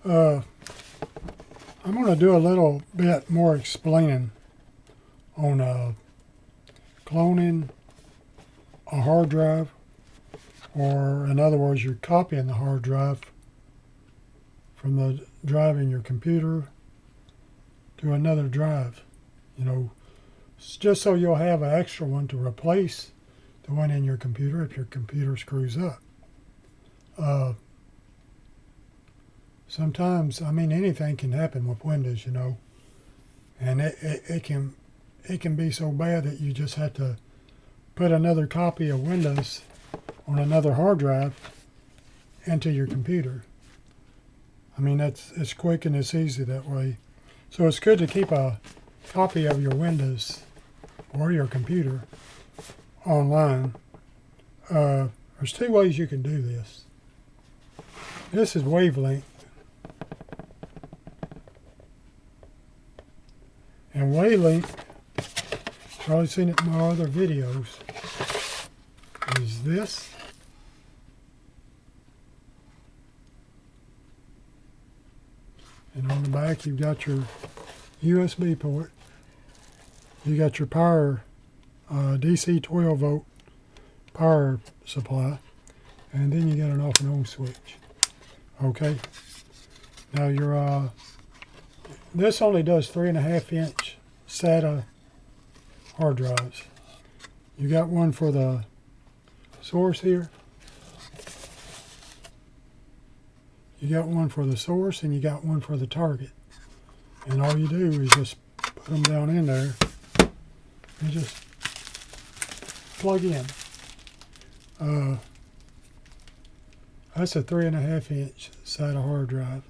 I'm going to do a little bit more explaining on cloning a hard drive, or in other words, you're copying the hard drive from the drive in your computer to another drive. You know, just so you'll have an extra one to replace the one in your computer if your computer screws up. Sometimes, I mean, anything can happen with Windows, you know, and it can be so bad that you just have to put another copy of Windows on another hard drive into your computer. I mean, it's quick and it's easy that way. So it's good to keep a copy of your Windows or your computer online. There's two ways you can do this. This is wavelength. And wavelength, probably seen it in my other videos, is this. And on the back you've got your USB port. You got your power, DC 12 volt power supply. And then you got an off and on switch. Okay. Now your this only does 3.5 inch SATA hard drives. You got one for the source here. You got one for the source and you got one for the target. And all you do is just put them down in there and just plug in. That's a 3.5 inch SATA hard drive.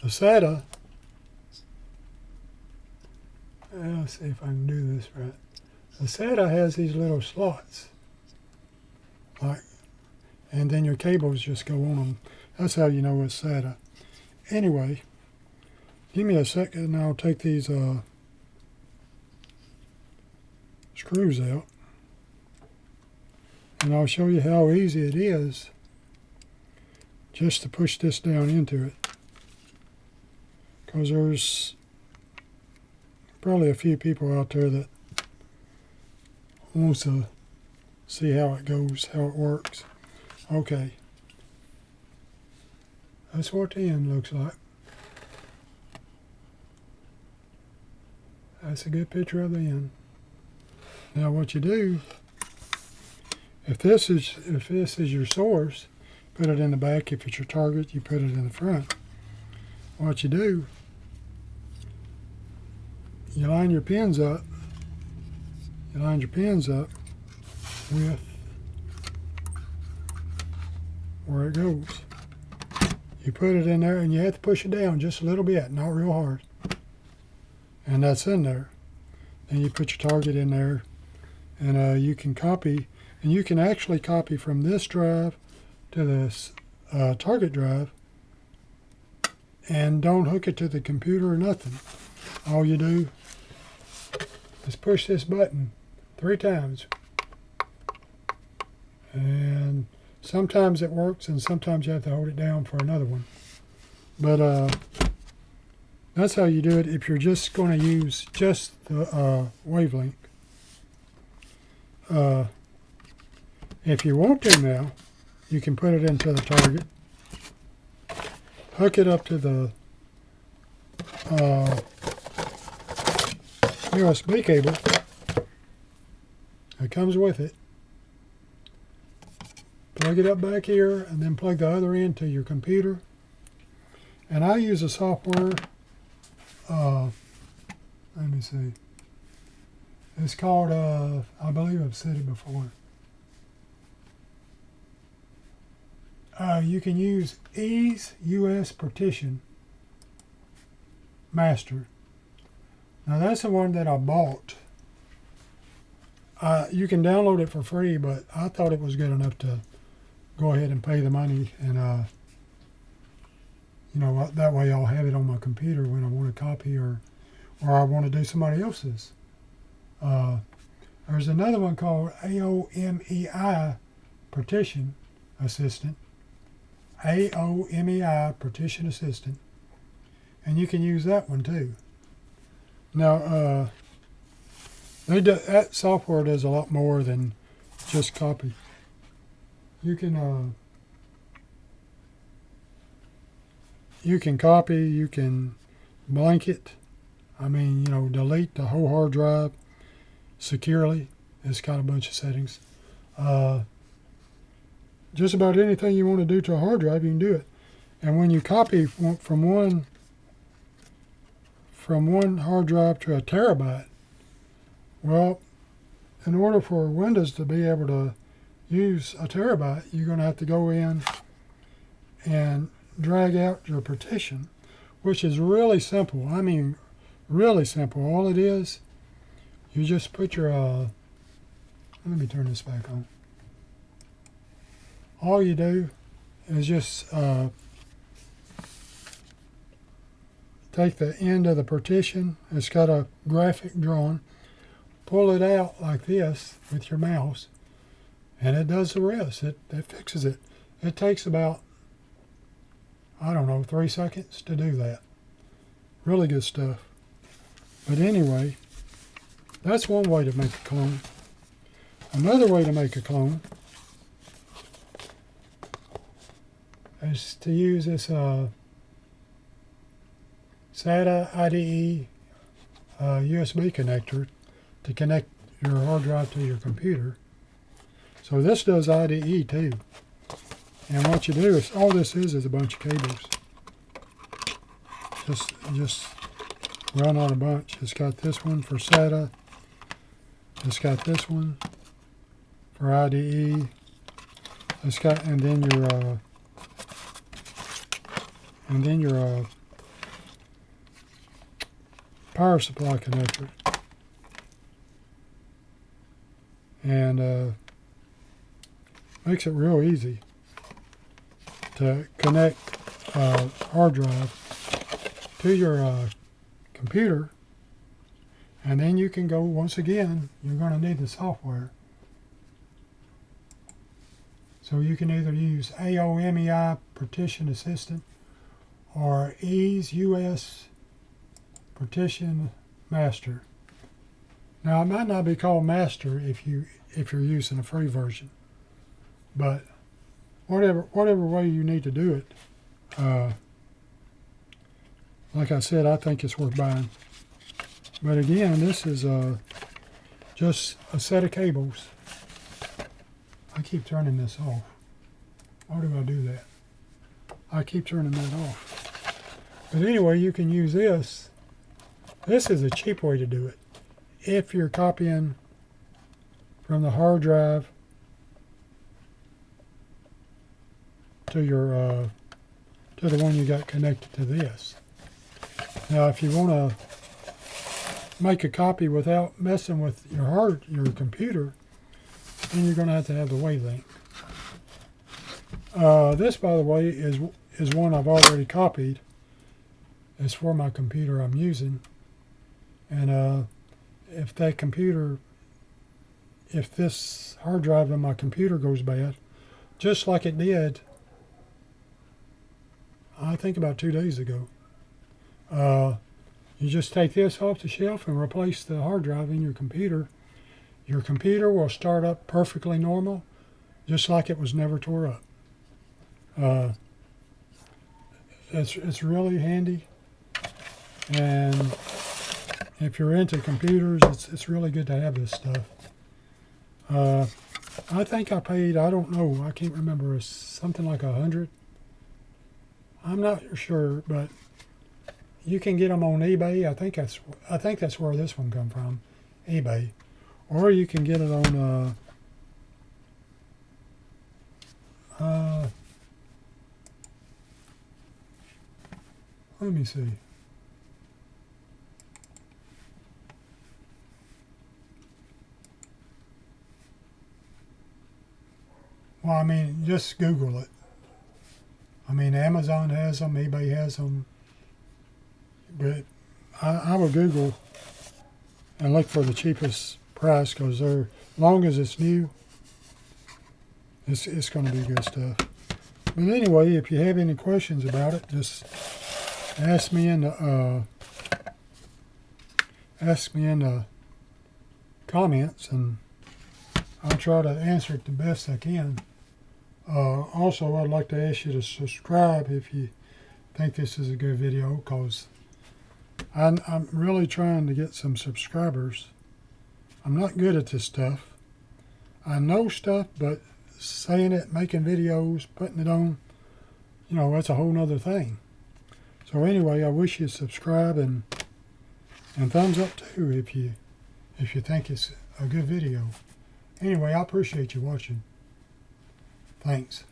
The SATA, let's see if I can do this right. The SATA has these little slots, and then your cables just go on them. That's how you know it's SATA. Anyway, give me a second and I'll take these screws out, and I'll show you how easy it is just to push this down into it. Because there's probably a few people out there that wants to see how it goes, how it works. Okay. That's what the end looks like. That's a good picture of the end. Now what you do, if this is your source, put it in the back. If it's your target, you put it in the front. What you do, you line your pins up. You line your pins up with where it goes. You put it in there and you have to push it down just a little bit, not real hard. And that's in there. Then you put your target in there, and you can copy, and you can actually copy from this drive to this target drive, and don't hook it to the computer or nothing. All you do is push this button 3 times, and sometimes it works and sometimes you have to hold it down for another one. But that's how you do it if you're just going to use just the wavelength. If you want to now, you can put it into the target, hook it up to the USB cable that comes with it. Plug it up back here and then plug the other end to your computer. And I use a software, let me see, it's called, I believe I've said it before. You can use Ease US Partition Master. Now that's the one that I bought. You can download it for free, but I thought it was good enough to go ahead and pay the money, and you know, that way I'll have it on my computer when I want to copy or I want to do somebody else's. There's another one called AOMEI Partition Assistant. AOMEI Partition Assistant, and you can use that one too. Now, that software does a lot more than just copy. You can copy, you can blanket. I mean, delete the whole hard drive securely. It's got a bunch of settings. Just about anything you want to do to a hard drive, you can do it. And when you copy from one hard drive to a terabyte, well, in order for Windows to be able to use a terabyte, you're going to have to go in and drag out your partition, which is really simple. I mean, really simple. All it is, you just put your, let me turn this back on. All you do is just take the end of the partition. It's got a graphic drawn. Pull it out like this with your mouse, and it does the rest. It fixes it. It takes about, I don't know, 3 seconds to do that. Really good stuff. But anyway, that's one way to make a clone. Another way to make a clone is to use this SATA IDE USB connector to connect your hard drive to your computer. So this does IDE too. And what you do is, all this is a bunch of cables. Just run on a bunch. It's got this one for SATA. It's got this one for IDE. It's got, and then your power supply connector. And makes it real easy to connect a hard drive to your computer, and then you can go, once again, you're going to need the software. So you can either use AOMEI Partition Assistant or Ease US Partition Master. Now, it might not be called Master if you're using a free version, but whatever way you need to do it, like I said, I think it's worth buying. But again, this is just a set of cables. I keep turning this off. Why do I do that? I keep turning that off. But anyway, you can use this. This is a cheap way to do it. If you're copying from the hard drive to your to the one you got connected to this. Now, if you want to make a copy without messing with your computer, then you're going to have the wavelength. This, by the way, is one I've already copied. It's for my computer I'm using, and if this hard drive in my computer goes bad, just like it did, I think about 2 days ago, you just take this off the shelf and replace the hard drive in your computer. Your computer will start up perfectly normal, just like it was never tore up. It's really handy, and if you're into computers, it's really good to have this stuff. I think I paid, I don't know, I can't remember, something like $100. I'm not sure, but you can get them on eBay. I think that's where this one come from, eBay, or you can get it on let me see. Well, I mean, just Google it. I mean, Amazon has them, eBay has them, but I would Google and look for the cheapest price, because they're, as long as it's new, it's going to be good stuff. But anyway, if you have any questions about it, just ask me in the comments, and I'll try to answer it the best I can. Also, I'd like to ask you to subscribe if you think this is a good video, because I'm really trying to get some subscribers. I'm not good at this stuff. I know stuff, but saying it, making videos, putting it on, that's a whole nother thing. So anyway, I wish you'd subscribe and thumbs up too if you think it's a good video. Anyway, I appreciate you watching. Thanks.